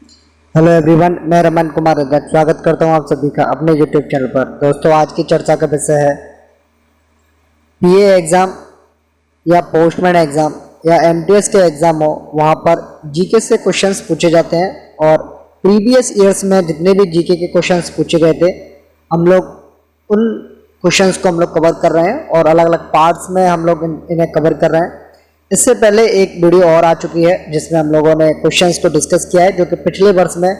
Hello everyone, मैं रमन कुमार रंजन स्वागत करता हूं आप सभी का अपने यूट्यूब चैनल पर। दोस्तों, आज की चर्चा का विषय है पीए एग्ज़ाम या पोस्टमैन एग्ज़ाम या एमटीएस के एग्ज़ाम हो, वहां पर जीके से क्वेश्चंस पूछे जाते हैं। और प्रीवियस ईयर्स में जितने भी जीके के क्वेश्चंस पूछे गए थे, हम लोग उन क्वेश्चंस को हम लोग कवर कर रहे हैं और अलग अलग पार्ट्स में हम लोग इन्हें कवर कर रहे हैं। इससे पहले एक वीडियो और आ चुकी है जिसमें हम लोगों ने क्वेश्चंस को डिस्कस किया है, जो कि पिछले वर्ष में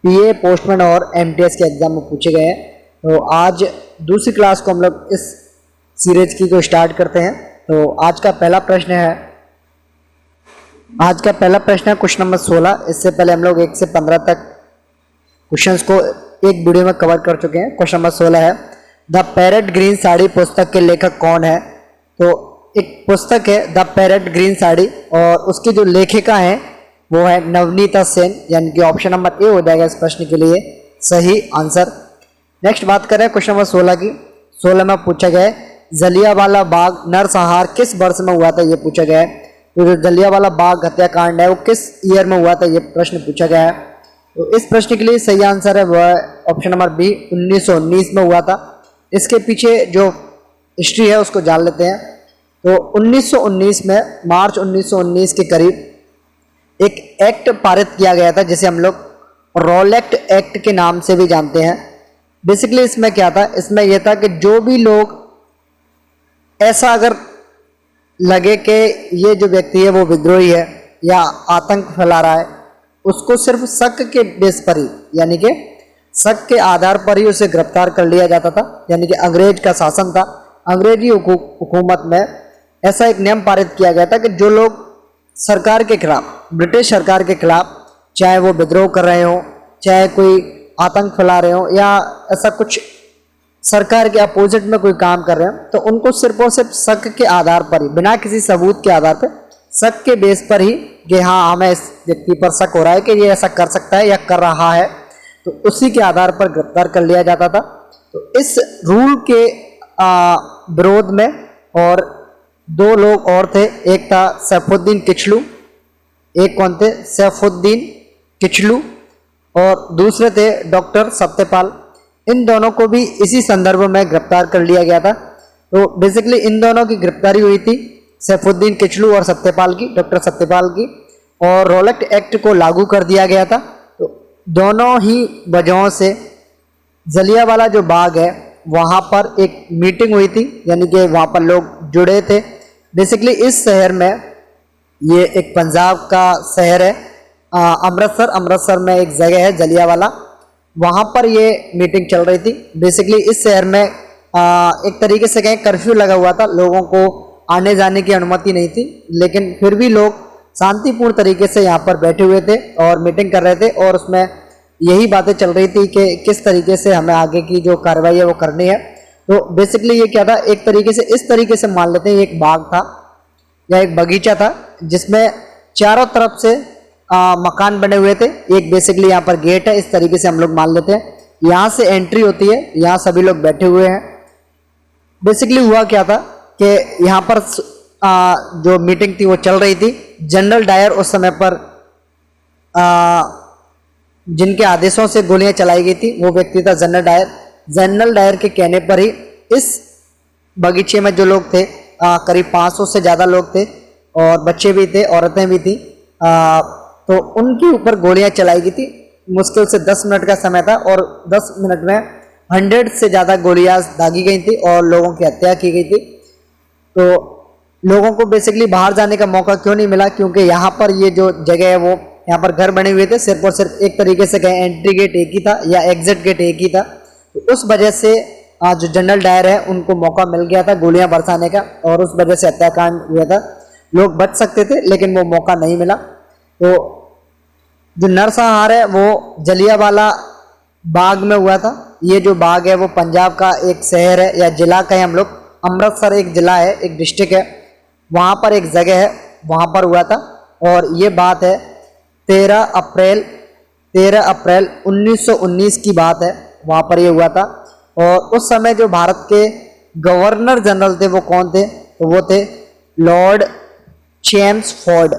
पीए, पोस्टमैन और एमटीएस के एग्जाम में पूछे गए हैं। तो आज दूसरी क्लास को हम लोग इस सीरीज की को स्टार्ट करते हैं। तो आज का पहला प्रश्न है क्वेश्चन नंबर 16। इससे पहले हम लोग 1 से 15 तक क्वेश्चंस को एक वीडियो में कवर कर चुके हैं। क्वेश्चन नंबर 16 है, द पैरेट ग्रीन साड़ी पुस्तक के लेखक कौन है? तो एक पुस्तक है द पैरेट ग्रीन साड़ी, और उसकी जो लेखिका है वो है नवनीता सेन, यानी कि ऑप्शन नंबर ए हो जाएगा इस प्रश्न के लिए सही आंसर। नेक्स्ट बात करें क्वेश्चन नंबर 16 की। 16 में पूछा गया है जलियांवाला बाग नरसंहार किस वर्ष में हुआ था, ये पूछा गया है। तो जो जलियांवाला बाग हत्याकांड है वो किस ईयर में हुआ था, ये प्रश्न पूछा गया है। तो इस प्रश्न के लिए सही आंसर है वह ऑप्शन नंबर बी, 1919 में हुआ था। इसके पीछे जो हिस्ट्री है उसको जान लेते हैं। तो 1919 में मार्च 1919 के करीब एक एक्ट पारित किया गया था जिसे हम लोग रॉलेट एक्ट के नाम से भी जानते हैं। बेसिकली इसमें क्या था, इसमें यह था कि जो भी लोग ऐसा अगर लगे कि ये जो व्यक्ति है वो विद्रोही है या आतंक फैला रहा है, उसको सिर्फ शक के बेस पर ही, यानी कि शक के आधार पर ही उसे गिरफ्तार कर लिया जाता था। यानी कि अंग्रेज का शासन था, अंग्रेजी हुकूमत में ऐसा एक नियम पारित किया गया था कि जो लोग सरकार के खिलाफ, ब्रिटिश सरकार के खिलाफ, चाहे वो विद्रोह कर रहे हो, चाहे कोई आतंक फैला रहे हो या ऐसा कुछ सरकार के अपोजिट में कोई काम कर रहे हो, तो उनको सिर्फ और सिर्फ शक के आधार पर ही, बिना किसी सबूत के आधार पर, शक के बेस पर ही कि हाँ हमें इस व्यक्ति पर शक हो रहा है कि ये ऐसा कर सकता है या कर रहा है, तो उसी के आधार पर गिरफ्तार कर लिया जाता था। तो इस रूल के विरोध में और दो लोग और थे, एक था सैफुद्दीन किचलू, एक कौन थे, सैफुद्दीन किचलू, और दूसरे थे डॉक्टर सत्यपाल। इन दोनों को भी इसी संदर्भ में गिरफ्तार कर लिया गया था। तो बेसिकली इन दोनों की गिरफ्तारी हुई थी, सैफुद्दीन किचलू और सत्यपाल की, डॉक्टर सत्यपाल की, और रॉलेट एक्ट को लागू कर दिया गया था। तो दोनों ही वजहों से जलियांवाला जो बाग है वहाँ पर एक मीटिंग हुई थी, यानी कि वहाँ पर लोग जुड़े थे। बेसिकली इस शहर में, ये एक पंजाब का शहर है अमृतसर में एक जगह है जलियांवाला, वहाँ पर ये मीटिंग चल रही थी। बेसिकली इस शहर में एक तरीके से कहें कर्फ्यू लगा हुआ था, लोगों को आने जाने की अनुमति नहीं थी, लेकिन फिर भी लोग शांतिपूर्ण तरीके से यहाँ पर बैठे हुए थे और मीटिंग कर रहे थे, और उसमें यही बातें चल रही थी कि किस तरीके से हमें आगे की जो कार्रवाई है वो करनी है। तो बेसिकली ये क्या था, एक तरीके से इस तरीके से मान लेते हैं, एक बाग था या एक बगीचा था जिसमें चारों तरफ से मकान बने हुए थे। एक बेसिकली यहाँ पर गेट है, इस तरीके से हम लोग मान लेते हैं, यहाँ से एंट्री होती है, यहाँ सभी लोग बैठे हुए हैं। बेसिकली हुआ क्या था कि यहाँ पर जो मीटिंग थी वो चल रही थी। जनरल डायर उस समय पर जिनके आदेशों से गोलियां चलाई गई थी वो व्यक्ति था जनरल डायर। जनरल डायर के कहने पर ही इस बगीचे में जो लोग थे, करीब 500 से ज़्यादा लोग थे, और बच्चे भी थे, औरतें भी थी, तो उनके ऊपर गोलियां चलाई गई थी। मुश्किल से 10 मिनट का समय था और 10 मिनट में 100 से ज़्यादा गोलियां दागी गई थी और लोगों की हत्या की गई थी। तो लोगों को बेसिकली बाहर जाने का मौका क्यों नहीं मिला, क्योंकि यहाँ पर ये जो जगह है वो, यहाँ पर घर बने हुए थे, सिर्फ और सिर्फ एक तरीके से कहें एंट्री गेट एक ही था या एग्जिट गेट एक ही था। तो उस वजह से जो जनरल डायर है उनको मौका मिल गया था गोलियां बरसाने का, और उस वजह से हत्याकांड हुआ था। लोग बच सकते थे लेकिन वो मौका नहीं मिला। तो जो नरसंहार है वो जलियांवाला बाग में हुआ था। ये जो बाग है वो पंजाब का एक शहर है या जिला कहें हम लोग, अमृतसर एक जिला है, एक डिस्ट्रिक्ट है, वहाँ पर एक जगह है, वहाँ पर हुआ था। और ये बात है 13 अप्रैल 1919 की बात है, वहाँ पर ये हुआ था। और उस समय जो भारत के गवर्नर जनरल थे वो कौन थे, तो वो थे लॉर्ड चेम्सफोर्ड।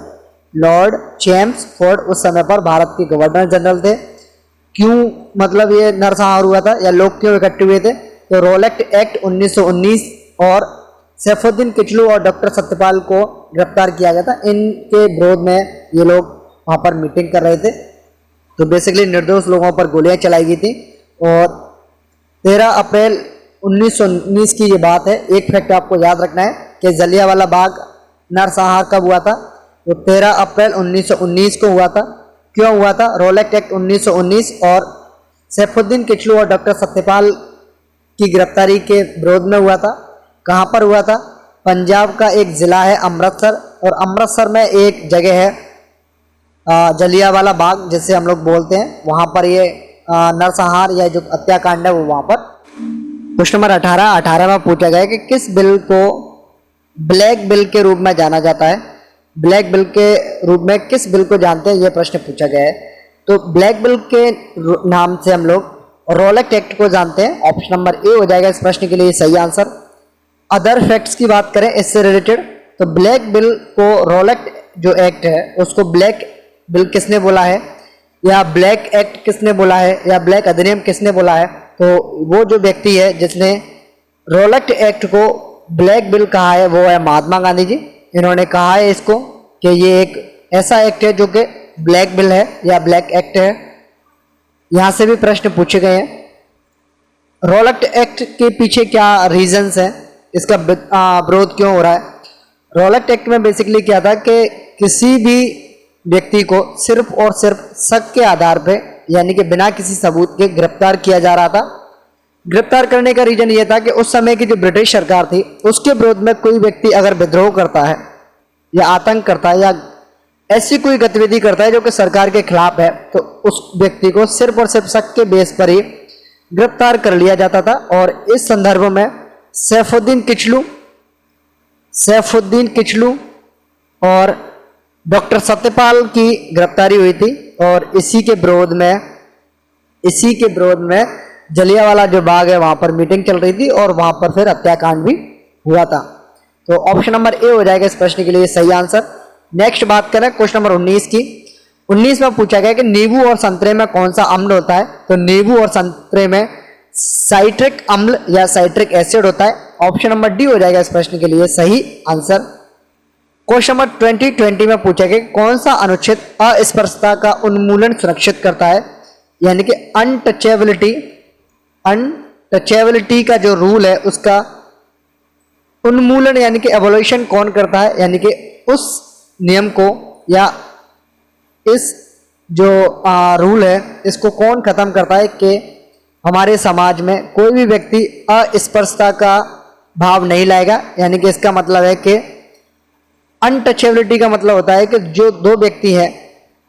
लॉर्ड चेम्सफोर्ड उस समय पर भारत के गवर्नर जनरल थे। क्यों मतलब ये नरसंहार हुआ था या लोग क्यों इकट्ठे हुए थे? तो रोलेक्ट एक्ट 1919 और सैफुद्दीन किचलू और डॉक्टर सत्यपाल को गिरफ्तार किया गया था। इनके विरोध में ये लोग वहाँ पर मीटिंग कर रहे थे। तो बेसिकली निर्दोष लोगों पर गोलियां चलाई गई थी। और 13 अप्रैल 1919 की ये बात है। एक फैक्ट आपको याद रखना है कि जलियांवाला बाग नरसंहार कब हुआ था? तो 13 अप्रैल 1919 को हुआ था। क्यों हुआ था? रोलेक्ट एक्ट 1919 और सैफुद्दीन किचलू और डॉक्टर सत्यपाल की गिरफ्तारी के विरोध में हुआ था। कहाँ पर हुआ था? पंजाब का एक ज़िला है अमृतसर, और अमृतसर में एक जगह है जलियांवाला बाग जिसे हम लोग बोलते हैं, वहाँ पर ये नरसंहार या जो हत्याकांड है वो वहाँ पर। क्वेश्चन नंबर 18 में पूछा गया है कि किस बिल को ब्लैक बिल के रूप में जाना जाता है? ब्लैक बिल के रूप में किस बिल को जानते हैं, यह प्रश्न पूछा गया है। तो ब्लैक बिल के नाम से हम लोग रोलेक्ट एक्ट को जानते हैं। ऑप्शन नंबर ए हो जाएगा इस प्रश्न के लिए सही आंसर। अदर फैक्ट्स की बात करें इससे रिलेटेड, तो ब्लैक बिल को रोलेक्ट जो एक्ट है उसको ब्लैक बिल किसने बोला है, या ब्लैक एक्ट किसने बोला है, या ब्लैक अधिनियम किसने बोला है? तो वो जो व्यक्ति है जिसने रोलेक्ट एक्ट को ब्लैक बिल कहा है वो है महात्मा गांधी जी। इन्होंने कहा है इसको कि ये एक ऐसा एक्ट है जो कि ब्लैक बिल है या ब्लैक एक्ट है। यहाँ से भी प्रश्न पूछे गए हैं। रोलेक्ट एक्ट के पीछे क्या रीजंस हैं, इसका विरोध क्यों हो रहा है? रोलेक्ट एक्ट में बेसिकली क्या था कि किसी भी व्यक्ति को सिर्फ और सिर्फ शक के आधार पे, यानी कि बिना किसी सबूत के गिरफ्तार किया जा रहा था। गिरफ्तार करने का रीजन ये था कि उस समय की जो ब्रिटिश सरकार थी उसके विरोध में कोई व्यक्ति अगर विद्रोह करता है या आतंक करता है या ऐसी कोई गतिविधि करता है जो कि सरकार के खिलाफ है, तो उस व्यक्ति को सिर्फ और सिर्फ शक के बेस पर ही गिरफ्तार कर लिया जाता था। और इस संदर्भ में सैफुद्दीन किचलू और डॉक्टर सत्यपाल की गिरफ्तारी हुई थी। और इसी के विरोध में जलियांवाला जो बाग है वहां पर मीटिंग चल रही थी और वहां पर फिर हत्याकांड भी हुआ था। तो ऑप्शन नंबर ए हो जाएगा इस प्रश्न के लिए सही आंसर। नेक्स्ट बात करें क्वेश्चन नंबर 19 की। 19 में पूछा गया कि नींबू और संतरे में कौन सा अम्ल होता है? तो नींबू और संतरे में साइट्रिक अम्ल या साइट्रिक एसिड होता है। ऑप्शन नंबर डी हो जाएगा इस प्रश्न के लिए सही आंसर। क्वेश्चन नंबर 20 में पूछा गया कौन सा अनुच्छेद अस्पृश्यता का उन्मूलन सुरक्षित करता है, यानी कि अनटचेबिलिटी का जो रूल है उसका उन्मूलन यानी कि एवोल्यूशन कौन करता है, यानी कि उस नियम को या इस जो रूल है इसको कौन खत्म करता है कि हमारे समाज में कोई भी व्यक्ति अस्पृश्यता का भाव नहीं लाएगा। यानी कि इसका मतलब है कि अनटचेबिलिटी का मतलब होता है कि जो दो व्यक्ति हैं,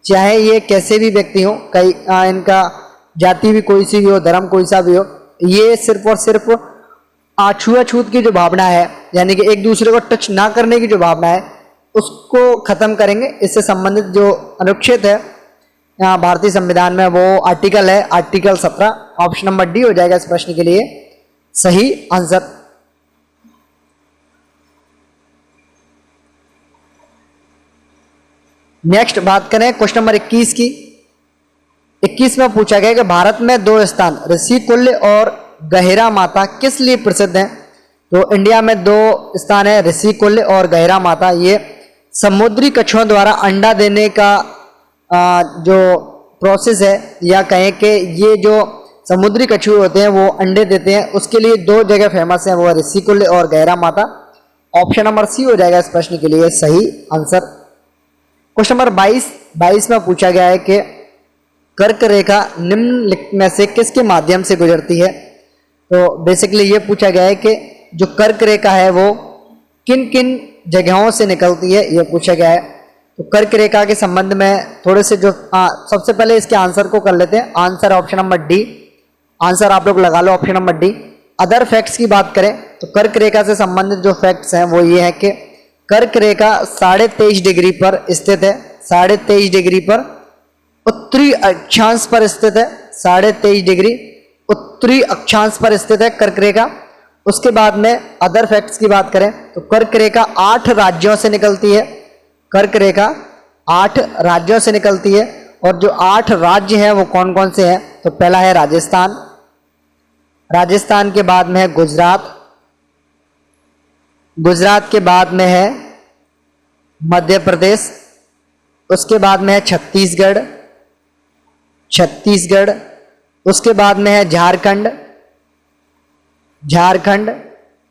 चाहे ये कैसे भी व्यक्ति हो, कई इनका जाति भी कोई सी भी हो, धर्म कोई सा भी हो, ये सिर्फ और सिर्फ छुआछूत की जो भावना है यानी कि एक दूसरे को टच ना करने की जो भावना है उसको खत्म करेंगे। इससे संबंधित जो अनुच्छेद है यहाँ भारतीय संविधान में वो आर्टिकल है आर्टिकल 17। ऑप्शन नंबर डी हो जाएगा इस प्रश्न के लिए सही आंसर। नेक्स्ट बात करें क्वेश्चन नंबर 21 की। 21 में पूछा गया कि भारत में दो स्थान ऋषिकुल्य और गहरा माता किस लिए प्रसिद्ध हैं? तो इंडिया में दो स्थान है ऋषिकुल्य और गहरा माता। ये समुद्री कछुओं द्वारा अंडा देने का जो प्रोसेस है, या कहें कि ये जो समुद्री कछुए होते हैं वो अंडे देते हैं, उसके लिए दो जगह फेमस है, वो है ऋषिकुल्य और गहरा माता। ऑप्शन नंबर सी हो जाएगा इस प्रश्न के लिए सही आंसर। क्वेश्चन नंबर 22 में पूछा गया है कि कर्क रेखा निम्नलिखित में से किसके माध्यम से गुजरती है? तो बेसिकली ये पूछा गया है कि जो कर्क रेखा है वो किन किन जगहों से निकलती है, ये पूछा गया है। तो कर्क रेखा के संबंध में थोड़े से जो सबसे पहले इसके आंसर को कर लेते हैं। Answer option number D, answer आप लोग लगा लो option number D. Other facts की बात करें तो कर्क रेखा से संबंधित जो फैक्ट्स हैं वो ये है कि कर्क रेखा 23.5 डिग्री पर स्थित है, 23.5 डिग्री पर उत्तरी अक्षांश पर स्थित है, 23.5 डिग्री उत्तरी अक्षांश पर स्थित है कर्क रेखा। उसके बाद में अदर फैक्ट्स की बात करें तो कर्क रेखा 8 राज्यों से निकलती है। कर्क रेखा 8 राज्यों से निकलती है। और जो 8 राज्य हैं वो कौन कौन से हैं? तो पहला है राजस्थान, राजस्थान के बाद में है गुजरात, गुजरात के बाद में है मध्य प्रदेश, उसके बाद में है छत्तीसगढ़, छत्तीसगढ़, उसके बाद में है झारखंड, झारखंड,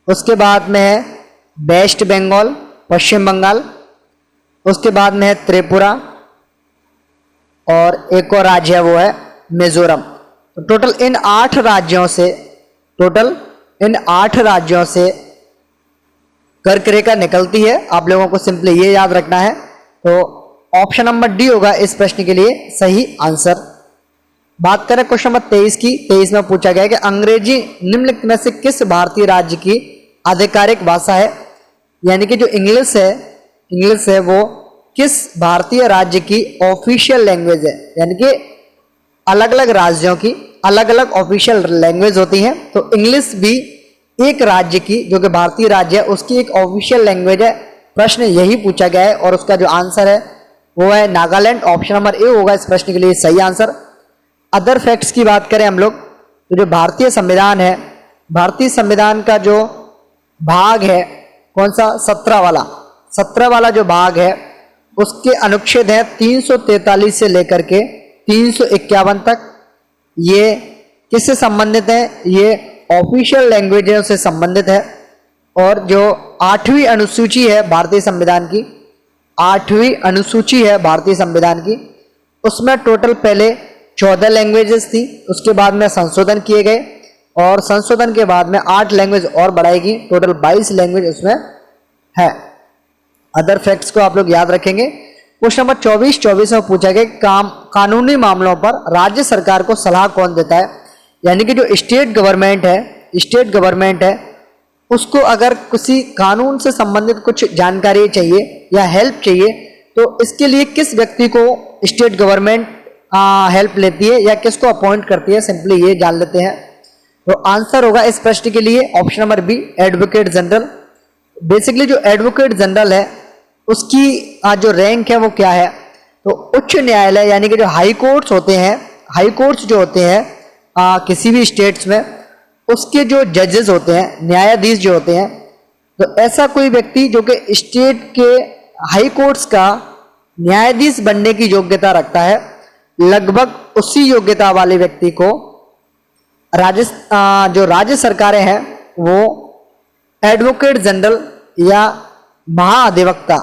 उसके बाद में है वेस्ट बंगाल, पश्चिम बंगाल, उसके बाद में है त्रिपुरा, और एक और राज्य है वो है मिजोरम। तो टोटल इन 8 राज्यों से, टोटल इन 8 राज्यों से कर्क रेखा निकलती है। आप लोगों को सिंपली ये याद रखना है। तो ऑप्शन नंबर डी होगा इस प्रश्न के लिए सही आंसर। बात करें क्वेश्चन नंबर 23 की। 23 में पूछा गया कि अंग्रेजी निम्नलिखित में से किस भारतीय राज्य की आधिकारिक भाषा है? यानी कि जो इंग्लिश है वो किस भारतीय राज्य की ऑफिशियल लैंग्वेज है? यानी कि अलग अलग राज्यों की अलग अलग ऑफिशियल लैंग्वेज होती हैं, तो इंग्लिश भी एक राज्य की, जो कि भारतीय राज्य है, उसकी एक ऑफिशियल लैंग्वेज है। प्रश्न यही पूछा गया है और उसका जो आंसर है वो है नागालैंड। ऑप्शन नंबर ए होगा इस प्रश्न के लिए सही आंसर। अदर फैक्ट्स की बात करें हम लोग, तो जो भारतीय संविधान है, भारतीय संविधान का जो भाग है कौन सा? 17 वाला जो भाग है उसके अनुच्छेद है 343 से लेकर के 351 तक। ये किससे संबंधित है? ये ऑफिशियल लैंग्वेजों से संबंधित है। और जो 8वीं अनुसूची है भारतीय संविधान की, 8वीं अनुसूची है भारतीय संविधान की, उसमें टोटल पहले 14 लैंग्वेजेस थी, उसके बाद में संशोधन किए गए और संशोधन के बाद में 8 लैंग्वेज और बढ़ाएगी, टोटल 22 लैंग्वेज उसमें है। अदर फैक्ट्स को आप लोग याद रखेंगे। क्वेश्चन नंबर 24 में पूछा गया कानूनी मामलों पर राज्य सरकार को सलाह कौन देता है? यानी कि जो स्टेट गवर्नमेंट है उसको अगर किसी कानून से संबंधित कुछ जानकारी चाहिए या हेल्प चाहिए तो इसके लिए किस व्यक्ति को स्टेट गवर्नमेंट हेल्प लेती है या किसको अपॉइंट करती है? सिंपली ये जान लेते हैं। तो आंसर होगा इस प्रश्न के लिए option number B, advocate general. Basically जो एडवोकेट जनरल है उसकी जो रैंक है वो क्या है? तो उच्च न्यायालय यानी कि जो हाई कोर्ट्स होते हैं, हाई कोर्ट्स जो होते हैं किसी भी स्टेट्स में, उसके जो जजेस होते हैं, न्यायाधीश जो होते हैं, तो ऐसा कोई व्यक्ति जो कि स्टेट के हाई कोर्ट्स का न्यायाधीश बनने की योग्यता रखता है, लगभग उसी योग्यता वाले व्यक्ति को जो राज्य सरकारें हैं वो एडवोकेट जनरल या महाधिवक्ता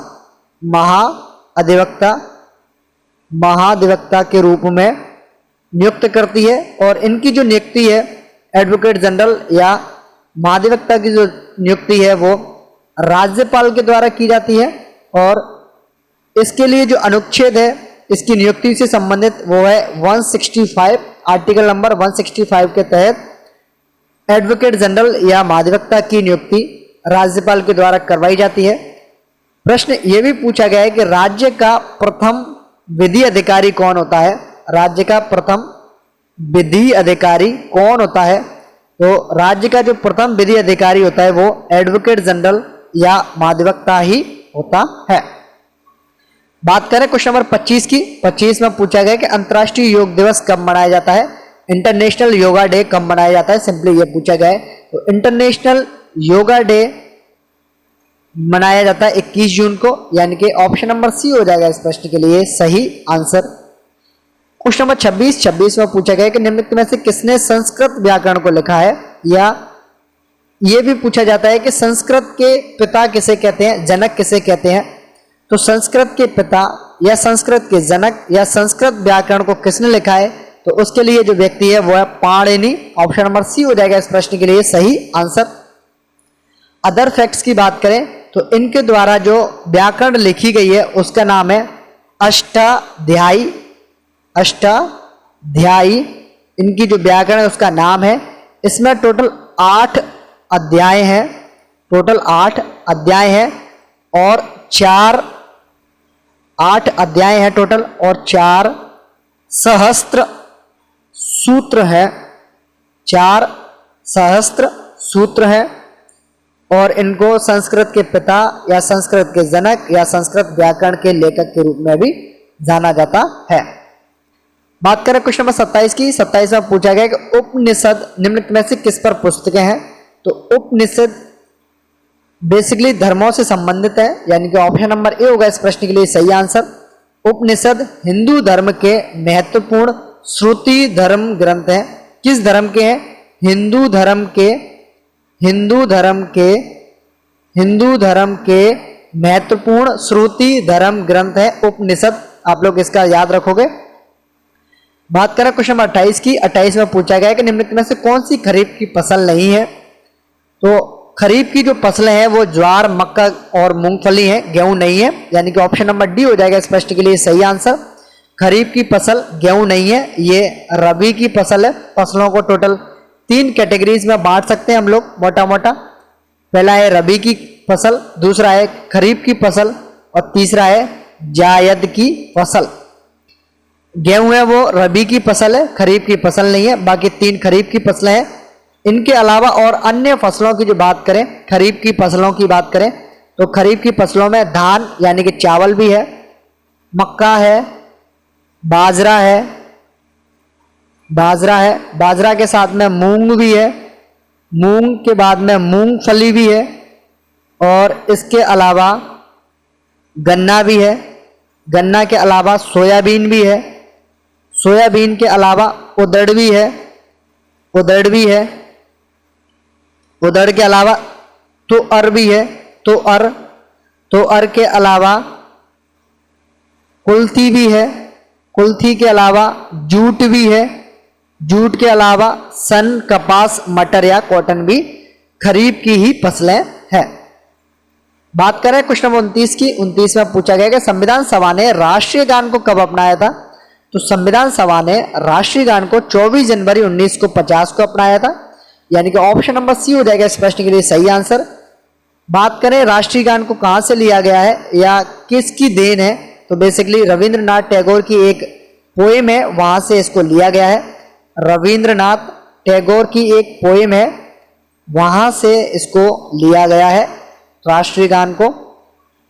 के रूप में नियुक्त करती है। और इनकी जो नियुक्ति है एडवोकेट जनरल या महाधिवक्ता की जो नियुक्ति है वो राज्यपाल के द्वारा की जाती है। और इसके लिए जो अनुच्छेद है इसकी नियुक्ति से संबंधित वो है 165, आर्टिकल नंबर 165 के तहत एडवोकेट जनरल या महाधिवक्ता की नियुक्ति राज्यपाल के द्वारा करवाई जाती है। प्रश्न ये भी पूछा गया है कि राज्य का प्रथम विधि अधिकारी कौन होता है? राज्य का प्रथम विधि अधिकारी कौन होता है? तो राज्य का जो प्रथम विधि अधिकारी होता है वो एडवोकेट जनरल या महाधिवक्ता ही होता है। बात करें क्वेश्चन नंबर 25 की। 25 में पूछा गया कि अंतर्राष्ट्रीय योग दिवस कब मनाया जाता है? इंटरनेशनल योगा डे कब मनाया जाता है? सिंपली ये पूछा गया है। तो इंटरनेशनल योगा डे मनाया जाता है 21 जून को, यानी कि ऑप्शन नंबर सी हो जाएगा इस प्रश्न के लिए सही आंसर। क्वेश्चन नंबर 26 में पूछा गया कि निम्नलिखित में से किसने संस्कृत व्याकरण को लिखा है? या यह भी पूछा जाता है कि संस्कृत के पिता किसे कहते हैं, जनक किसे कहते हैं? तो संस्कृत के पिता या संस्कृत के जनक या संस्कृत व्याकरण को किसने लिखा है? तो उसके लिए जो व्यक्ति है वो है पाणिनि। ऑप्शन नंबर सी हो जाएगा इस प्रश्न के लिए सही आंसर। अदर फैक्ट्स की बात करें तो इनके द्वारा जो व्याकरण लिखी गई है उसका नाम है अष्टाध्यायी। अष्टाध्यायी इनकी जो व्याकरण है उसका नाम है। इसमें टोटल 8 अध्याय हैं, टोटल 8 अध्याय हैं और 8 अध्याय हैं टोटल और 4 सहस्त्र सूत्र है, 4 सहस्त्र सूत्र है और इनको संस्कृत के पिता या संस्कृत के जनक या संस्कृत व्याकरण के लेखक के रूप में भी जाना जाता है। बात करें क्वेश्चन नंबर 27 की। 27 में पूछा गया कि उपनिषद निम्नलिखित में से किस पर पुस्तकें हैं। तो उपनिषद बेसिकली धर्मों से संबंधित है, यानी कि ऑप्शन नंबर ए होगा इस प्रश्न के लिए सही आंसर। उपनिषद हिंदू धर्म के महत्वपूर्ण श्रुति धर्म ग्रंथ हैं। किस धर्म के हैं? हिंदू धर्म के महत्वपूर्ण श्रुति धर्म ग्रंथ है उपनिषद। आप लोग इसका याद रखोगे। बात करें क्वेश्चन नंबर 28 की। 28 में पूछा गया कि निम्नलिखित में से कौन सी खरीफ की फसल नहीं है। तो खरीफ की जो फसलें हैं वो ज्वार, मक्का और मूंगफली है, गेहूं नहीं है, यानी कि ऑप्शन नंबर डी हो जाएगा इस प्रश्न के लिए सही आंसर। खरीफ की फसल गेहूं नहीं है, ये रबी की फसल है। फसलों को टोटल 3 कैटेगरीज में बांट सकते हैं हम लोग मोटा मोटा। पहला है रबी की फसल, दूसरा है खरीफ की फसल और तीसरा है जायद की फसल। गेहूं है वो रबी की फसल है, खरीफ की फसल नहीं है। बाकी 3 खरीफ की फसलें हैं। इनके अलावा और अन्य फसलों की जो बात करें, खरीफ की फसलों की बात करें तो खरीफ की फसलों में धान यानी कि चावल भी है, मक्का है, बाजरा है, बाजरा के साथ में मूंग भी है, मूंग के बाद में मूंगफली भी है और इसके अलावा गन्ना भी है। गन्ना के अलावा सोयाबीन भी है, सोयाबीन के अलावा उड़द भी है, उड़द के अलावा तुअर भी है, तुअर के अलावा कुल्थी भी है, कुल्थी के अलावा जूट भी है, जूट के अलावा सन, कपास, मटर या कॉटन भी खरीफ की ही फसलें हैं। बात करें क्वेश्चन नंबर 29 की। 29 में पूछा गया कि संविधान सभा ने राष्ट्रीय गान को कब अपनाया था। तो संविधान सभा ने राष्ट्रीय गान को 24 जनवरी 1950 को अपनाया था, यानी कि ऑप्शन नंबर सी हो जाएगा इस प्रश्न के लिए सही आंसर। बात करें राष्ट्रीय गान को कहां से लिया गया है या किसकी देन है, तो बेसिकली रविंद्रनाथ टैगोर की एक पोएम है, वहां से इसको लिया गया है। रविंद्रनाथ टैगोर की एक पोएम है, वहां से इसको लिया गया है राष्ट्रीय गान को।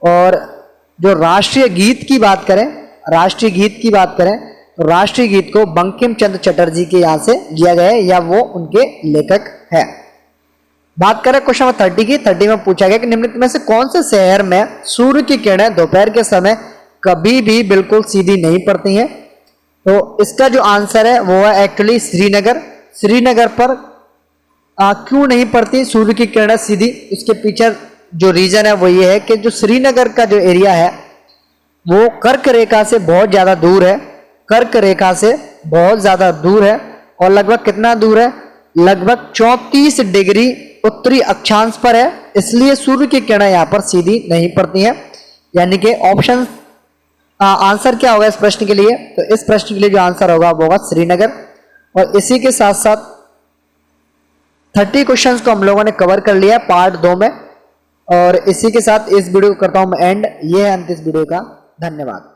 और जो राष्ट्रीय गीत की बात करें तो राष्ट्रीय गीत को बंकिम चंद्र चटर्जी के यहाँ से लिया गया है या वो उनके लेखक है। बात करें क्वेश्चन नंबर 30 की। 30 में पूछा गया कि निम्नलिखित में से कौन से शहर में सूर्य की किरणें दोपहर के समय कभी भी बिल्कुल सीधी नहीं पड़ती हैं। तो इसका जो आंसर है वो है एक्चुअली श्रीनगर। श्रीनगर पर क्यों नहीं पड़ती सूर्य की किरणें सीधी, इसके पीछे जो रीजन है वो ये है कि जो श्रीनगर का जो एरिया है वो कर्क रेखा से बहुत ज्यादा दूर है, कर्क रेखा से बहुत ज्यादा दूर है। और लगभग कितना दूर है? लगभग 34 डिग्री उत्तरी अक्षांश पर है, इसलिए सूर्य की किरणें यहाँ पर सीधी नहीं पड़ती हैं। यानी कि ऑप्शन आंसर क्या होगा इस प्रश्न के लिए? तो इस प्रश्न के लिए जो आंसर होगा वो होगा श्रीनगर। और इसी के साथ साथ 30 क्वेश्चंस को हम लोगों ने कवर कर लिया पार्ट 2 में। और इसी के साथ इस वीडियो को करता हूं मैं एंड। ये है अंत इस वीडियो का। धन्यवाद।